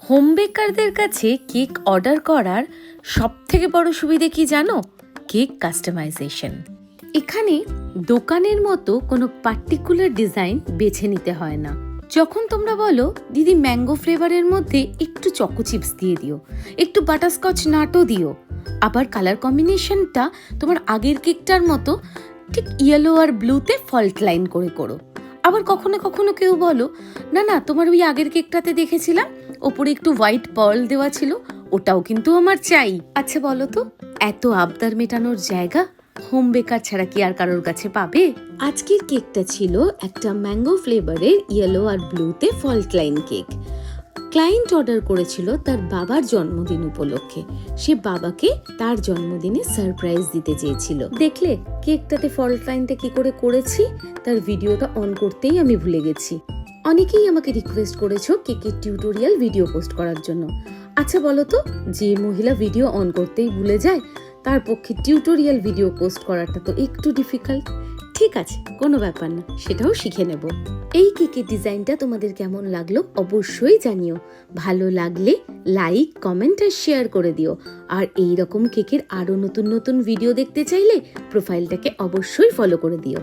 Home বেকারদের কাছে cake order করার সবথেকে বড় সুবিধে কি জানো? Cake customization. এখানে দোকানের মতো কোনো পার্টিকুলার ডিজাইন বেছে নিতে হয় না। যখন তোমরা বলো দিদি ম্যাঙ্গো ফ্লেভারের মধ্যে একটু চকো চিপস দিয়ে দিও, একটু বাটারস্কচ নাটও দিও, আবার কালার কম্বিনেশনটা তোমার আগের কেকটার মতো ঠিক ইয়েলো আর ব্লুতে ফল্ট লাইন করে করো। আবার কখনো কখনো কেউ বলো না না তোমার ওই আগের কেকটাতে দেখেছিলাম ওপরে একটু হোয়াইট পার্ল দেওয়া ছিল, ওটাও কিন্তু আমার চাই। আচ্ছা বলো তো, এত আবদার মেটানোর জায়গা হোম বেকার ছাড়া কি আর কারোর কাছে পাবে? আজকের কেকটা ছিল একটা ম্যাঙ্গো ফ্লেভারের ইয়েলো আর ব্লুতে fault line cake. Client order করেছিল তার বাবার জন্মদিন উপলক্ষে। সে বাবাকে তার জন্মদিনে সারপ্রাইজ দিতে চেয়েছিল। দেখলে কেকটাতে ফল্ট লাইনটা কি করে করেছি? তার ভিডিওটা অন করতেই আমি ভুলে গেছি। অনেকেই আমাকে রিকোয়েস্ট করেছো কেকের টিউটোরিয়াল ভিডিও পোস্ট করার জন্য। আচ্ছা বলো তো, যে মহিলা ভিডিও অন করতেই ভুলে যায় তার পক্ষে টিউটোরিয়াল ভিডিও পোস্ট করাটা তো একটু ডিফিকাল্ট। ঠিক আছে, কোনো ব্যাপার না, সেটাও শিখে নেব। এই কেকের ডিজাইনটা তোমাদের কেমন লাগলো অবশ্যই জানিও। ভালো লাগলে লাইক, কমেন্ট আর শেয়ার করে দিও। আর এই রকম কেকের আরো নতুন নতুন ভিডিও দেখতে চাইলে প্রোফাইলটাকে অবশ্যই ফলো করে দিও।